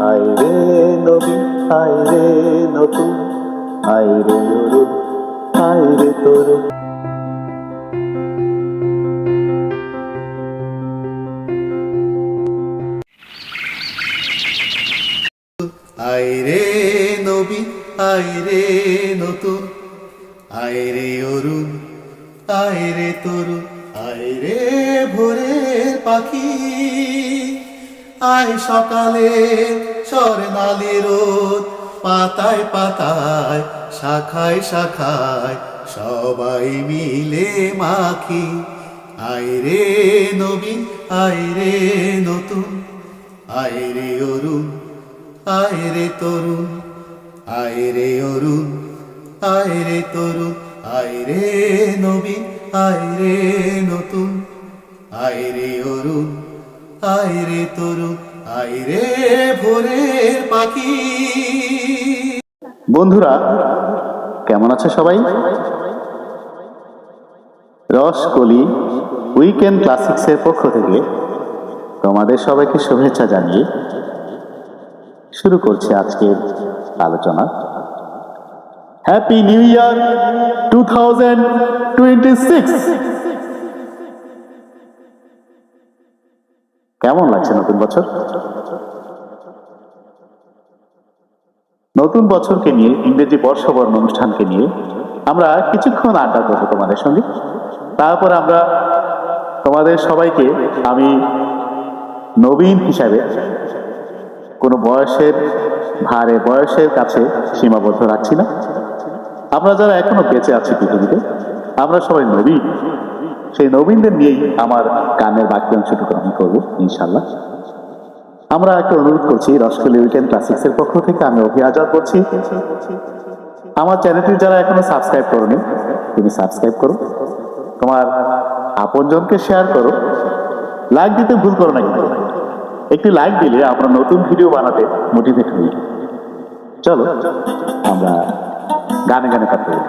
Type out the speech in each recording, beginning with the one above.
আয় রে নবীন, আয় রে নতুন, আয় রে অরুণ, আয় রে তরুণ। আয় রে নবীন, আয় রে নতুন, আয় রে অরুণ, আয় রে তরুণ, আয় রে ভোরের পাখি, আয় সকালে স্বর্ণালী রোদ, পাতায় পাতায় শাখায় শাখায় সবাই মিলে মাখি। আয় রে নবীন, আয় রে নতুন, আয় রে অরুণ, আয় রে তরুণ, আয় রে অরুণ, আয় রে তরুণ, আয় রে নবীন, আয় রে নতুন, আয় রে অরুণ, আয় রে তরুণ, আয় রে ভোরের পাখি। বন্ধুরা কেমন আছে সবাই? রসকলি উইকেন্ড ক্লাসিক্সের পক্ষ থেকে তোমাদের সবাইকে শুভেচ্ছা জানিয়ে শুরু করছি আজকের আলোচনা। Happy new year 2026। কেমন লাগছে নতুন বছর? নতুন বছরকে নিয়ে, ইংরেজি বর্ষবরণ অনুষ্ঠানকে নিয়ে আমরা কিছুক্ষণ আড্ডা করবো তোমাদের সঙ্গে। তারপর আমরা তোমাদের সবাইকে, আমি নবীন হিসাবে কোনো বয়সের ভারে, বয়সের কাছে সীমাবদ্ধ রাখছি না। আমরা যারা এখনো বেঁচে আছি পৃথিবীতে, আমরা সবাই নবীন। সেই নবীনদের নিয়েই আমার গানের বাকি অংশটুকু আমি করবো ইনশাল্লাহ। আমরা একটা অনুরোধ করছি, রসকলি উইকেন্ড ক্লাসিক্সের পক্ষ থেকে আমি অভি আজাদ করছি। আমার চ্যানেলটি যারা এখনো সাবস্ক্রাইব করোনি, তুমি সাবস্ক্রাইব করো, তোমার আপনজনকে শেয়ার করো, লাইক দিতে ভুল করো না। কিন্তু একটি লাইক দিলে আমরা নতুন ভিডিও বানাতে মোটিভেট হই। চলো আমরা গানে গানে কথা বলি।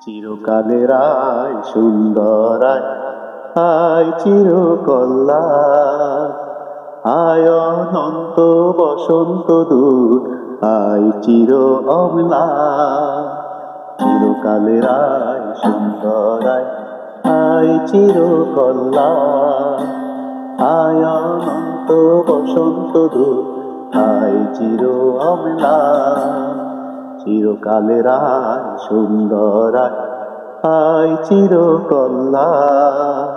চিরকালের আয় সুন্দর আয় চিরকল্যাণ, আয় অনন্ত বসন্ত দূত, আয় চির অম্লান। চিরকালের আয় সুন্দর আয় চিরকল্যাণ, আয় অনন্ত বসন্ত দূত, আয় চির অম্লান। চিরকালের আয় সুন্দর আয় চিরকল্যাণ,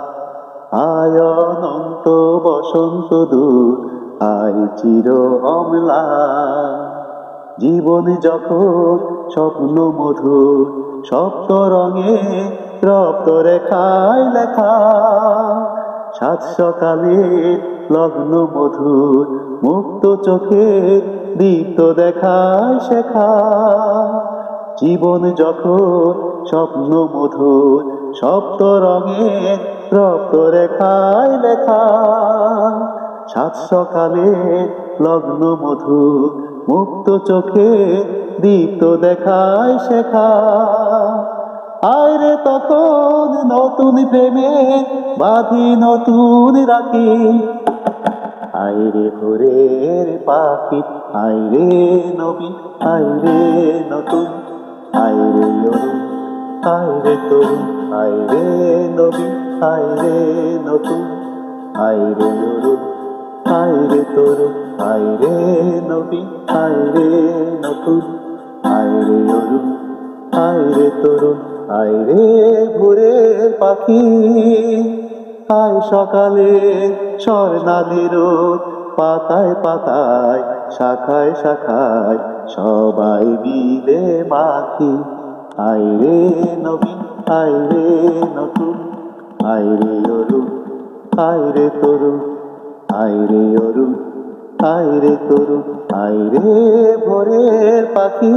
আয় অনন্ত বসন্ত দূত, আয় চির অম্লান। জীবন যখন স্বপ্ন মধুর, সপ্ত রঙে রক্ত রেখায় লেখা, সাত সকালে লগ্ন মধুর, মুক্ত চোখে দীপ্ত দেখায় শেখা। জীবন যখন স্বপ্ন মধুর, সপ্ত রঙে রক্ত রেখায় লেখা, সাত সকালে লগ্ন মধুর, মুক্ত চোখে দীপ্ত দেখায় শেখা। আয় রে তখন নতুন প্রেমে বাঁধি নতুন রাখি, আয় রে ভোরের পাখি, আয় রে নবীন, আয় রে নতুন, আয় রে অরুণ, আয় রে তরুণ, আয় রে নবীন, আয় রে নতুন, আয় রে অরুণ, আয় রে তরুণ, আয় রে নবীন, আয় রে নতুন, আয় রে অরুণ, আয় রে তরুণ, আয় রে ভোরের পাখি। আয় সকালে স্বর্ণালী রোদ, পাতায় পাতায় শাখায় শাখায় সবাই মিলে মাখি। আয় রে নবীন, আয় রে নতুন, আয় রে অরুণ, আয় রে তরুণ, আয় রে অরুণ, আয় রে তরুণ, আয় রে ভোরের পাখি।